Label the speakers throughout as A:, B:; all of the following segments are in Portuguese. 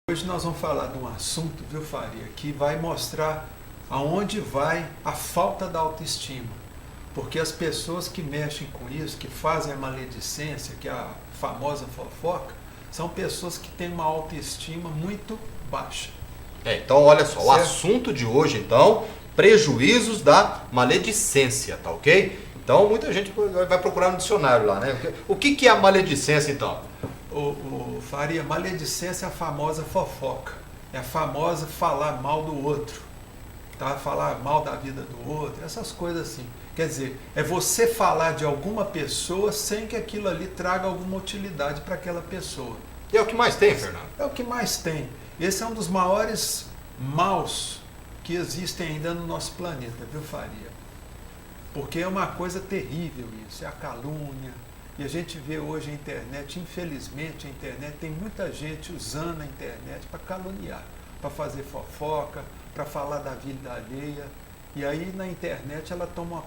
A: Hoje nós vamos falar de um assunto, viu, Faria, que vai mostrar aonde vai a falta da autoestima. Porque as pessoas que mexem com isso, que fazem a maledicência, que é a famosa fofoca, são pessoas que têm uma autoestima muito baixa.
B: Então olha só, o
A: Certo?
B: assunto de hoje, então, prejuízos da maledicência, tá ok? Então muita gente vai procurar no dicionário lá, né? O que é a maledicência, então?
A: Faria, maledicência é a famosa fofoca. É a famosa falar mal do outro. Tá? Falar mal da vida do outro, essas coisas assim. Quer dizer, é você falar de alguma pessoa sem que aquilo ali traga alguma utilidade para aquela pessoa.
B: E é o que mais tem, Fernando?
A: É o que mais tem. Esse é um dos maiores maus que existem ainda no nosso planeta, viu, Faria? Porque é uma coisa terrível isso, é a calúnia. E a gente vê hoje a internet, infelizmente a internet, tem muita gente usando a internet para caluniar, para fazer fofoca, para falar da vida alheia. E aí na internet ela toma uma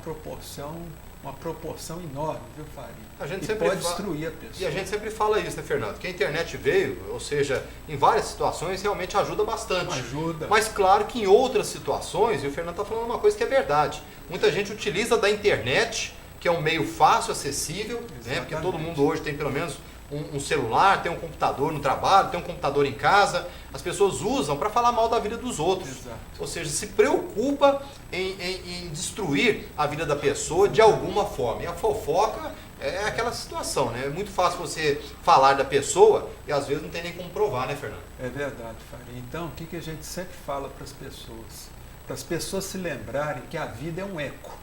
A: proporção enorme, viu, Faria?
B: A gente
A: e
B: sempre
A: pode destruir a pessoa.
B: E a gente sempre fala isso, né, Fernando? Que a internet veio, ou seja, em várias situações realmente ajuda bastante.
A: Ajuda.
B: Mas claro que em outras situações, e o Fernando está falando uma coisa que é verdade, muita gente utiliza da internet, que é um meio fácil, acessível, né? Porque todo mundo hoje tem pelo menos um celular, tem um computador no trabalho, tem um computador em casa. As pessoas usam para falar mal da vida dos outros.
A: Exato.
B: Ou seja, se preocupa em destruir a vida da pessoa de alguma forma. E a fofoca é aquela situação, né? É muito fácil você falar da pessoa e às vezes não tem nem como provar, né, Fernando?
A: É verdade, Faria. Então, o que a gente sempre fala para as pessoas? Para as pessoas se lembrarem que a vida é um eco.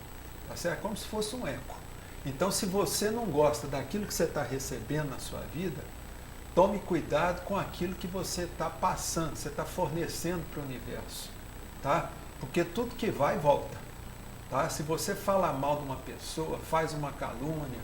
A: Tá certo? É como se fosse um eco. Então, se você não gosta daquilo que você está recebendo na sua vida, tome cuidado com aquilo que você está passando, você está fornecendo para o universo. Tá? Porque tudo que vai, volta. Tá? Se você fala mal de uma pessoa, faz uma calúnia,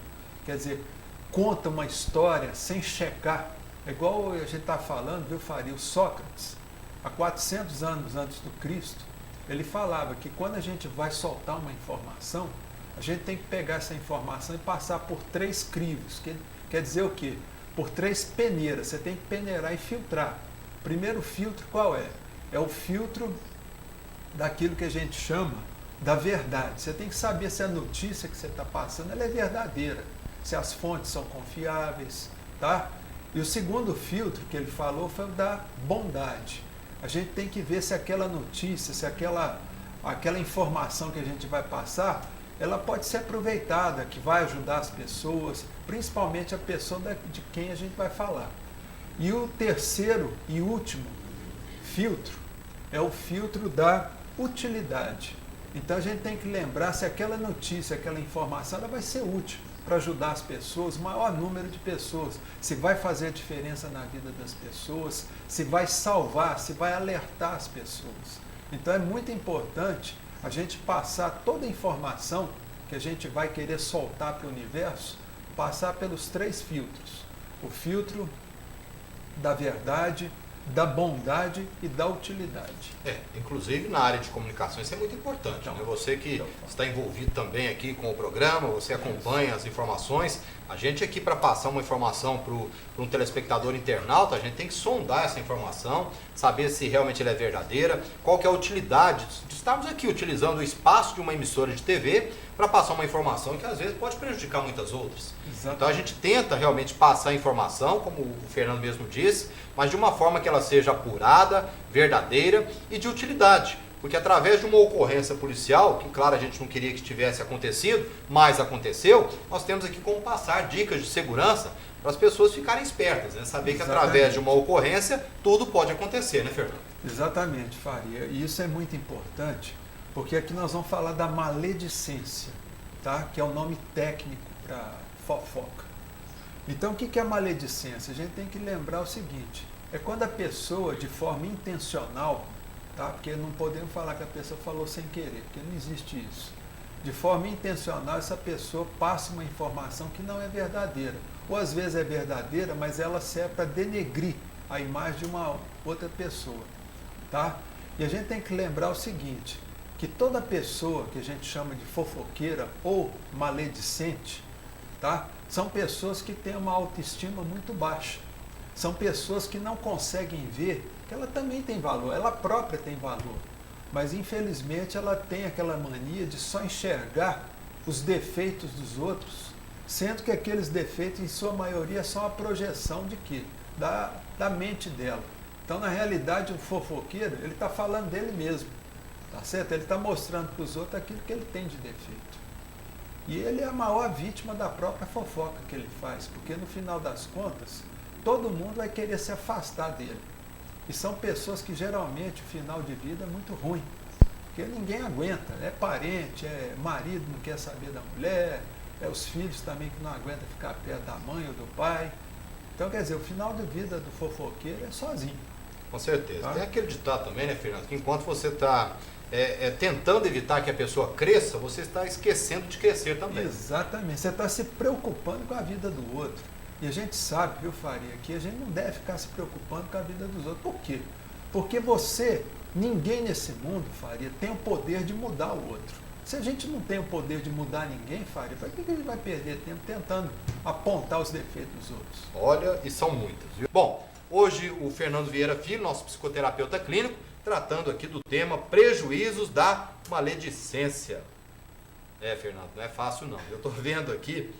A: quer dizer, conta uma história sem checar. É igual a gente está falando, viu, Faria? O Sócrates, há 400 anos antes do Cristo, ele falava que quando a gente vai soltar uma informação, a gente tem que pegar essa informação e passar por 3 crivos. Quer dizer o quê? Por 3 peneiras. Você tem que peneirar e filtrar. O primeiro filtro qual é? É o filtro daquilo que a gente chama da verdade. Você tem que saber se a notícia que você está passando ela é verdadeira, se as fontes são confiáveis, tá? E o segundo filtro que ele falou foi o da bondade. A gente tem que ver se aquela notícia, se aquela informação que a gente vai passar, ela pode ser aproveitada, que vai ajudar as pessoas, principalmente a pessoa de quem a gente vai falar. E o terceiro e último filtro é o filtro da utilidade. Então a gente tem que lembrar se aquela notícia, aquela informação, ela vai ser útil para ajudar as pessoas, o maior número de pessoas, se vai fazer diferença na vida das pessoas, se vai salvar, se vai alertar as pessoas. Então é muito importante a gente passar toda a informação que a gente vai querer soltar para o universo, passar pelos 3 filtros. O filtro da verdade, da bondade e da utilidade.
B: Inclusive na área de comunicação isso é muito importante,
A: Então,
B: né? Você que está envolvido também aqui com o programa, você acompanha as informações, a gente aqui para passar uma informação para um telespectador internauta, a gente tem que sondar essa informação, saber se realmente ela é verdadeira, qual que é a utilidade de estarmos aqui utilizando o espaço de uma emissora de TV para passar uma informação que às vezes pode prejudicar muitas outras.
A: Exatamente.
B: Então a gente tenta realmente passar a informação, como o Fernando mesmo disse, mas de uma forma que ela seja apurada, verdadeira e de utilidade. Porque através de uma ocorrência policial, que claro a gente não queria que tivesse acontecido, mas aconteceu, nós temos aqui como passar dicas de segurança para as pessoas ficarem espertas, né? Saber que através de uma ocorrência tudo pode acontecer, né, Fernando?
A: Exatamente, Faria. E isso é muito importante, porque aqui nós vamos falar da maledicência, tá? Que é o nome técnico para fofoca. Então, o que é a maledicência? A gente tem que lembrar o seguinte, é quando a pessoa, de forma intencional, tá? Porque não podemos falar que a pessoa falou sem querer, porque não existe isso. De forma intencional, essa pessoa passa uma informação que não é verdadeira. Ou às vezes é verdadeira, mas ela serve para denegrir a imagem de uma outra pessoa. Tá? E a gente tem que lembrar o seguinte, que toda pessoa que a gente chama de fofoqueira ou maledicente, tá? São pessoas que têm uma autoestima muito baixa. São pessoas que não conseguem ver que ela também tem valor, ela própria tem valor. Mas infelizmente ela tem aquela mania de só enxergar os defeitos dos outros, sendo que aqueles defeitos, em sua maioria, são a projeção de quê? Da mente dela. Então, na realidade, o fofoqueiro, ele está falando dele mesmo, tá certo? Ele está mostrando para os outros aquilo que ele tem de defeito. E ele é a maior vítima da própria fofoca que ele faz, porque no final das contas, todo mundo vai querer se afastar dele. E são pessoas que geralmente o final de vida é muito ruim, porque ninguém aguenta, é parente, é marido não quer saber da mulher, é os filhos também que não aguentam ficar perto da mãe ou do pai. Então, quer dizer, o final de vida do fofoqueiro é sozinho.
B: Com certeza.
A: Tá?
B: Tem aquele ditado também, né, Fernando, que enquanto você está tentando evitar que a pessoa cresça, você está esquecendo de crescer também.
A: Exatamente. Você está se preocupando com a vida do outro. E a gente sabe, viu, Faria, que a gente não deve ficar se preocupando com a vida dos outros. Por quê? Porque ninguém nesse mundo, Faria, tem o poder de mudar o outro. Se a gente não tem o poder de mudar ninguém, Faria, para que a gente vai perder tempo tentando apontar os defeitos dos outros?
B: Olha, e são muitas, viu? Bom, hoje o Fernando Vieira Filho, nosso psicoterapeuta clínico, tratando aqui do tema prejuízos da maledicência. Fernando, não é fácil não. Eu estou vendo aqui,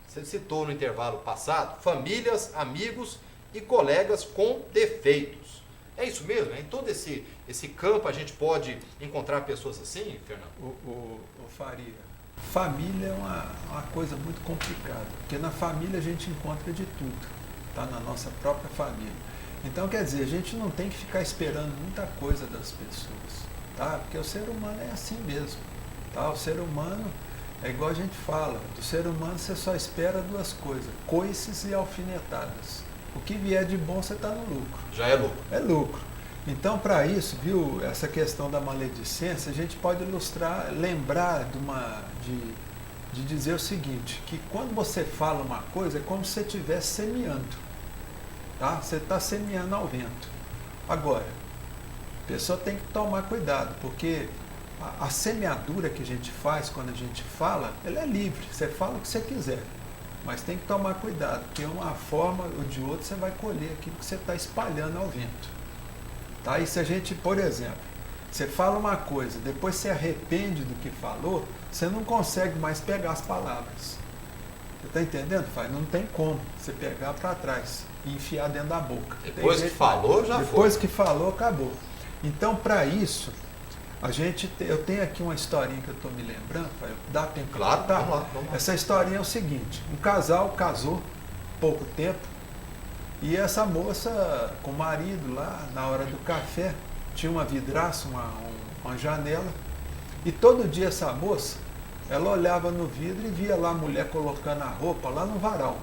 B: você citou no intervalo passado, famílias, amigos e colegas com defeitos. É isso mesmo? Em todo esse campo a gente pode encontrar pessoas assim, Fernando?
A: O Faria, família é uma coisa muito complicada, porque na família a gente encontra de tudo, tá? Na nossa própria família. Então, quer dizer, a gente não tem que ficar esperando muita coisa das pessoas, tá? Porque o ser humano é assim mesmo, tá? O ser humano é igual a gente fala, do ser humano você só espera duas coisas, coices e alfinetadas. O que vier de bom você está no lucro.
B: Já é lucro.
A: É lucro. Então, para isso, viu, essa questão da maledicência, a gente pode lembrar de dizer o seguinte, que quando você fala uma coisa, é como se você estivesse semeando. Tá? Você está semeando ao vento. Agora, a pessoa tem que tomar cuidado, porque a semeadura que a gente faz quando a gente fala, ela é livre. Você fala o que você quiser. Mas tem que tomar cuidado, porque uma forma ou de outra você vai colher aquilo que você está espalhando ao vento. Tá? E se a gente, por exemplo, você fala uma coisa, depois você arrepende do que falou, você não consegue mais pegar as palavras. Você está entendendo, Fábio? Não tem como você pegar para trás e enfiar dentro da boca.
B: Depois que falou, já foi.
A: Depois que falou, acabou. Então, para isso, eu tenho aqui uma historinha que eu estou me lembrando, dá tempo?
B: Claro,
A: tá?
B: vamos lá.
A: Essa historinha é o seguinte, um casal casou pouco tempo e essa moça com o marido lá, na hora do café, tinha uma vidraça, uma janela, e todo dia essa moça, ela olhava no vidro e via lá a mulher colocando a roupa lá no varal,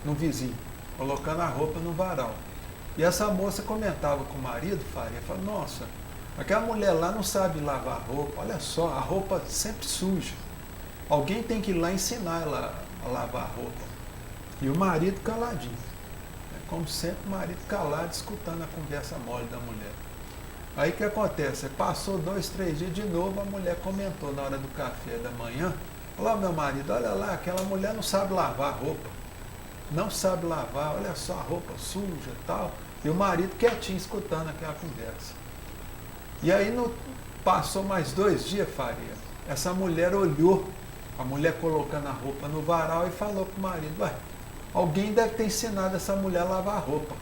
A: no vizinho, colocando a roupa no varal. E essa moça comentava com o marido, Faria, falava, nossa, aquela mulher lá não sabe lavar roupa, olha só, a roupa sempre suja. Alguém tem que ir lá ensinar ela a lavar a roupa. E o marido caladinho. Como sempre, o marido calado, escutando a conversa mole da mulher. Aí o que acontece? Passou 2, 3 dias de novo, a mulher comentou na hora do café da manhã, falou, meu marido, olha lá, aquela mulher não sabe lavar a roupa. Não sabe lavar, olha só a roupa suja e tal. E o marido quietinho, escutando aquela conversa. E aí passou mais 2 dias, Faria. Essa mulher olhou, a mulher colocando a roupa no varal e falou para o marido, ué, alguém deve ter ensinado essa mulher a lavar a roupa.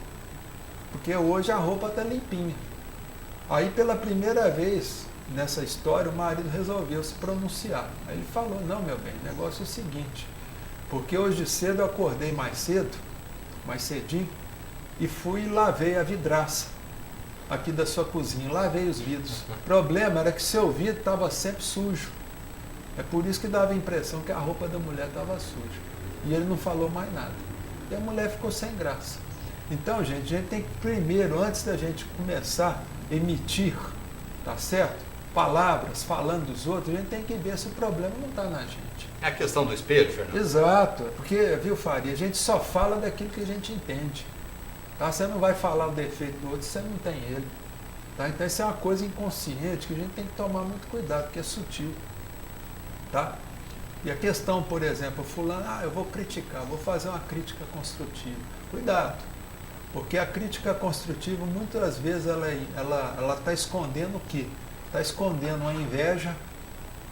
A: Porque hoje a roupa está limpinha. Aí pela primeira vez nessa história o marido resolveu se pronunciar. Aí ele falou, não meu bem, o negócio é o seguinte, porque hoje cedo eu acordei mais cedinho, e fui e lavei a vidraça aqui da sua cozinha, lavei os vidros. O problema era que seu vidro estava sempre sujo. É por isso que dava a impressão que a roupa da mulher estava suja. E ele não falou mais nada. E a mulher ficou sem graça. Então, gente, a gente tem que primeiro, antes da gente começar a emitir, tá certo? Palavras falando dos outros, a gente tem que ver se o problema não está na gente.
B: É a questão do espelho, Fernando?
A: Exato, porque, viu, Faria, a gente só fala daquilo que a gente entende. Tá? Você não vai falar o defeito do outro se você não tem ele. Tá? Então isso é uma coisa inconsciente que a gente tem que tomar muito cuidado, porque é sutil. Tá? E a questão, por exemplo, fulano, eu vou criticar, vou fazer uma crítica construtiva. Cuidado, Porque a crítica construtiva, muitas vezes, ela está escondendo o quê? Está escondendo a inveja,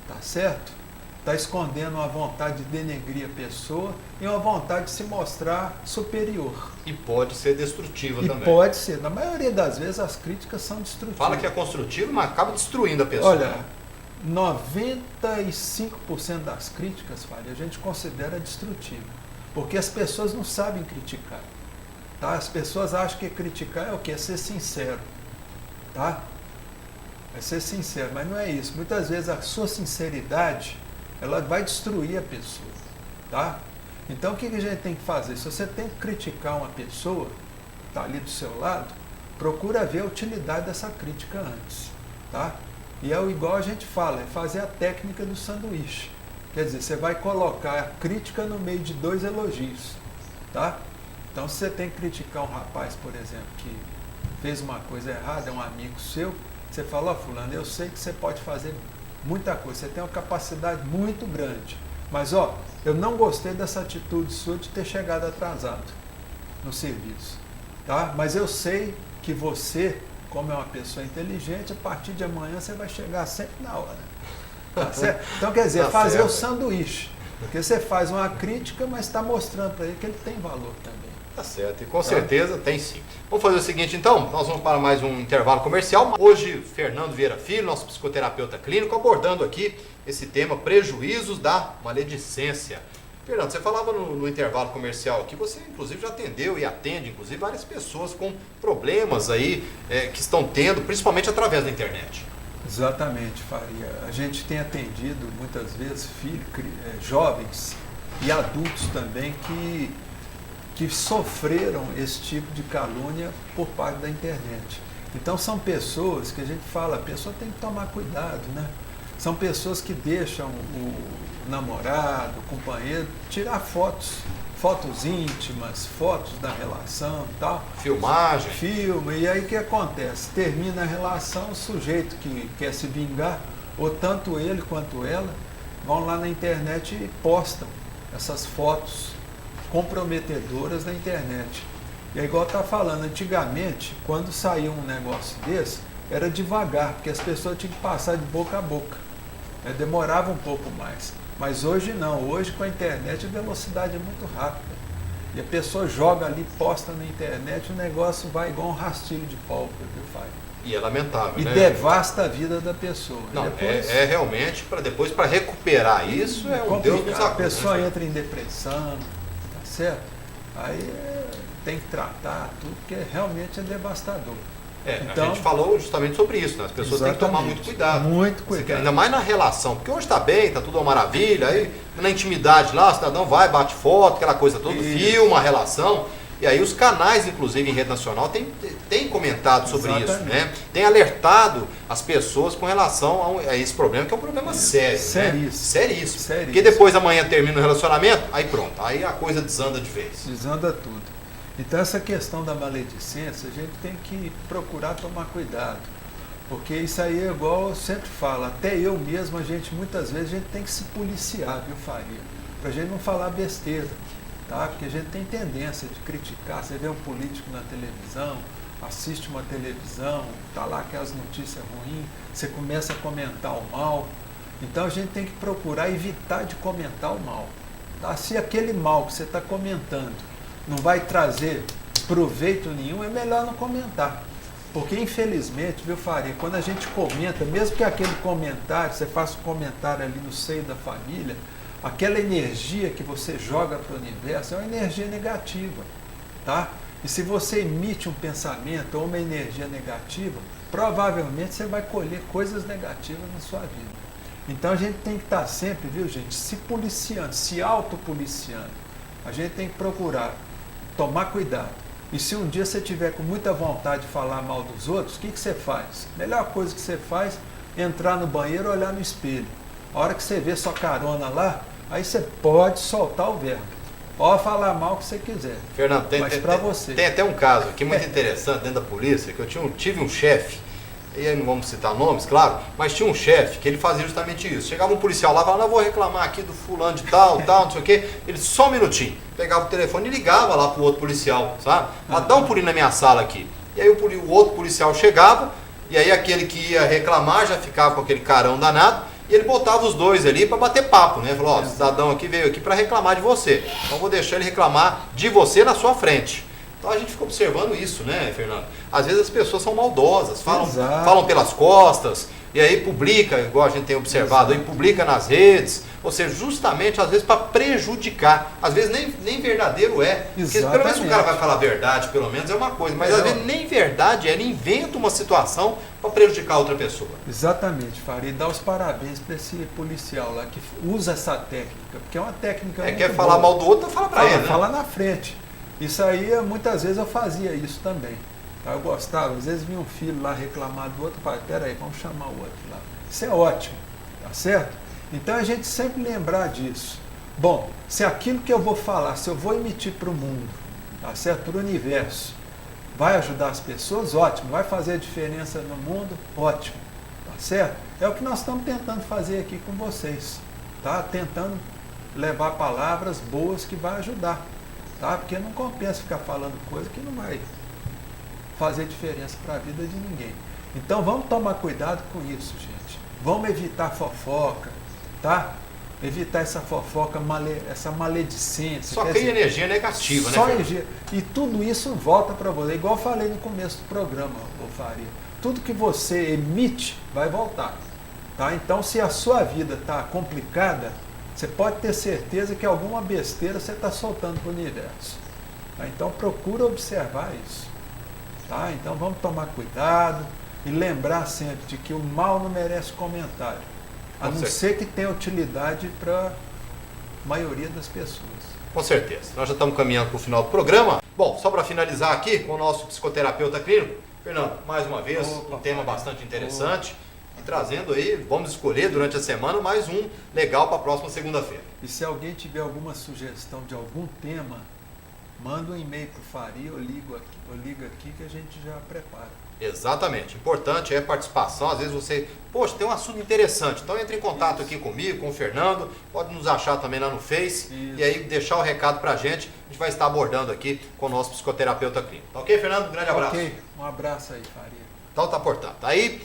A: tá certo? Está escondendo uma vontade de denegrir a pessoa e uma vontade de se mostrar superior.
B: E pode ser destrutiva também.
A: Pode ser. Na maioria das vezes, as críticas são destrutivas.
B: Fala que é construtivo, mas acaba destruindo a pessoa.
A: Olha, 95% das críticas, Faria, a gente considera destrutiva. Porque as pessoas não sabem criticar. Tá? As pessoas acham que criticar é o quê? É ser sincero. Tá? É ser sincero, mas não é isso. Muitas vezes a sua sinceridade, ela vai destruir a pessoa. Tá? Então o que a gente tem que fazer? Se você tem que criticar uma pessoa, está ali do seu lado, procura ver a utilidade dessa crítica antes. Tá? E é igual a gente fala, é fazer a técnica do sanduíche. Quer dizer, você vai colocar a crítica no meio de 2 elogios. Tá? Então, se você tem que criticar um rapaz, por exemplo, que fez uma coisa errada, é um amigo seu, você fala, ó, fulano, eu sei que você pode fazer muita coisa, você tem uma capacidade muito grande, mas, ó, eu não gostei dessa atitude sua de ter chegado atrasado no serviço, tá? Mas eu sei que você, como é uma pessoa inteligente, a partir de amanhã você vai chegar sempre na hora, tá certo? Então, quer dizer, fazer o sanduíche, porque você faz uma crítica, mas está mostrando para ele que ele tem valor também.
B: Tá certo, e com certeza tem sim. Vamos fazer o seguinte então, nós vamos para mais um intervalo comercial. Hoje, Fernando Vieira Filho, nosso psicoterapeuta clínico, abordando aqui esse tema, prejuízos da maledicência. Fernando, você falava no intervalo comercial que você inclusive já atendeu e atende inclusive várias pessoas com problemas aí que estão tendo, principalmente através da internet.
A: Exatamente, Faria. A gente tem atendido muitas vezes jovens e adultos também que sofreram esse tipo de calúnia por parte da internet. Então são pessoas que a gente fala, a pessoa tem que tomar cuidado, né? São pessoas que deixam o namorado, o companheiro, tirar fotos íntimas, fotos da relação e tal.
B: Filmagem.
A: Filma, e aí o que acontece? Termina a relação, o sujeito que quer se vingar, ou tanto ele quanto ela, vão lá na internet e postam essas fotos comprometedoras na internet. E é igual tá falando, antigamente, quando saía um negócio desse, era devagar, porque as pessoas tinham que passar de boca a boca. Demorava um pouco mais. Mas hoje não, hoje com a internet a velocidade é muito rápida. E a pessoa joga ali, posta na internet, o negócio vai igual um rastilho de pólvora, viu, Fábio?
B: E é lamentável,
A: e
B: né?
A: devasta a vida da pessoa.
B: Não,
A: depois,
B: realmente, para recuperar isso, é um Deus nos acuda.
A: A pessoa entra em depressão, tá certo? Aí tem que tratar tudo, porque realmente é devastador.
B: Então, a gente falou justamente sobre isso, né? As pessoas têm que tomar muito cuidado.
A: Muito cuidado.
B: Ainda mais na relação, porque hoje está bem, está tudo uma maravilha, aí na intimidade lá, o cidadão vai, bate foto, aquela coisa toda, filma a relação. E aí os canais, inclusive em rede nacional, têm comentado sobre isso, né? Tem alertado as pessoas com relação a esse problema, que é um problema sério. Seríssimo. Porque depois amanhã termina o relacionamento, aí pronto, aí a coisa desanda de vez.
A: Desanda tudo. Então essa questão da maledicência, a gente tem que procurar tomar cuidado. Porque isso aí é igual eu sempre falo, até eu mesmo, muitas vezes a gente tem que se policiar, viu, Faria? Pra gente não falar besteira. Tá? Porque a gente tem tendência de criticar, você vê um político na televisão, assiste uma televisão, tá lá aquelas notícias ruins, você começa a comentar o mal. Então a gente tem que procurar evitar de comentar o mal. Tá? Se aquele mal que você está comentando não vai trazer proveito nenhum, é melhor não comentar. Porque infelizmente, viu, Faria, quando a gente comenta, mesmo que aquele comentário, você faça um comentário ali no seio da família, aquela energia que você joga para o universo é uma energia negativa, tá? E se você emite um pensamento ou uma energia negativa, provavelmente você vai colher coisas negativas na sua vida. Então a gente tem que estar sempre, viu, gente, se policiando, se autopoliciando. A gente tem que procurar tomar cuidado. E se um dia você tiver com muita vontade de falar mal dos outros, o que você faz? A melhor coisa que você faz é entrar no banheiro e olhar no espelho. A hora que você vê sua carona lá, aí você pode soltar o verbo. Pode falar mal o que você quiser.
B: Fernando,
A: mas para você.
B: Tem até um caso aqui muito interessante dentro da polícia, que eu tive um chefe e aí não vamos citar nomes, claro, mas tinha um chefe que ele fazia justamente isso. Chegava um policial lá e falava, não, vou reclamar aqui do fulano de tal, não sei o quê. Ele, só um minutinho, pegava o telefone e ligava lá pro outro policial, sabe? Dá um pulinho na minha sala aqui. E aí o outro policial chegava, e aí aquele que ia reclamar já ficava com aquele carão danado, e ele botava os dois ali para bater papo, né? Falou, ó, o cidadão aqui veio aqui para reclamar de você, então vou deixar ele reclamar de você na sua frente. Então a gente fica observando isso, né, Fernando? Às vezes as pessoas são maldosas, falam pelas costas, e aí publica, igual a gente tem observado, aí publica nas redes, ou seja, justamente às vezes para prejudicar. Às vezes nem verdadeiro é. Porque pelo menos o cara vai falar a verdade, pelo menos é uma coisa, mas às vezes nem verdade é, ele inventa uma situação para prejudicar outra pessoa.
A: Exatamente, Faria. E dá os parabéns para esse policial lá que usa essa técnica, porque é uma técnica muito
B: quer falar mal do outro, então fala para ele, né?
A: Fala na frente. Isso aí, muitas vezes eu fazia isso também. Eu gostava, às vezes vinha um filho lá reclamar do outro, eu falava, peraí, vamos chamar o outro lá. Isso é ótimo, tá certo? Então a gente sempre lembrar disso. Bom, se aquilo que eu vou falar, se eu vou emitir para o mundo, tá certo? Para o universo, vai ajudar as pessoas, ótimo. Vai fazer a diferença no mundo, ótimo, tá certo? É o que nós estamos tentando fazer aqui com vocês, tá? Tentando levar palavras boas que vai ajudar, tá? Porque não compensa ficar falando coisa que não vai fazer diferença para a vida de ninguém. Então vamos tomar cuidado com isso, gente. Vamos evitar fofoca, tá? Evitar essa fofoca, essa maledicência.
B: Só cria energia negativa, né?
A: Só energia. E tudo isso volta para você. Igual eu falei no começo do programa, Faria. Tudo que você emite vai voltar, tá? Então se a sua vida está complicada, você pode ter certeza que alguma besteira você está soltando para o universo. Tá? Então procura observar isso. Tá? Então vamos tomar cuidado e lembrar sempre de que o mal não merece comentário, a não ser que tenha utilidade para a maioria das pessoas.
B: Com certeza. Nós já estamos caminhando para o final do programa. Bom, só para finalizar aqui com o nosso psicoterapeuta clínico, Fernando, mais uma vez, um tema bastante interessante. E trazendo aí, vamos escolher durante a semana mais um legal para a próxima segunda-feira.
A: E se alguém tiver alguma sugestão de algum tema, manda um e-mail para o Faria ou liga aqui que a gente já prepara.
B: Exatamente. Importante é a participação. Às vezes você, poxa, tem um assunto interessante. Então entre em contato aqui comigo, com o Fernando. Pode nos achar também lá no Face. E aí deixar o recado para a gente. A gente vai estar abordando aqui com o nosso psicoterapeuta clínico. Tá ok, Fernando? Um grande abraço.
A: Ok. Um abraço aí, Faria.
B: Então tá portanto. Aí...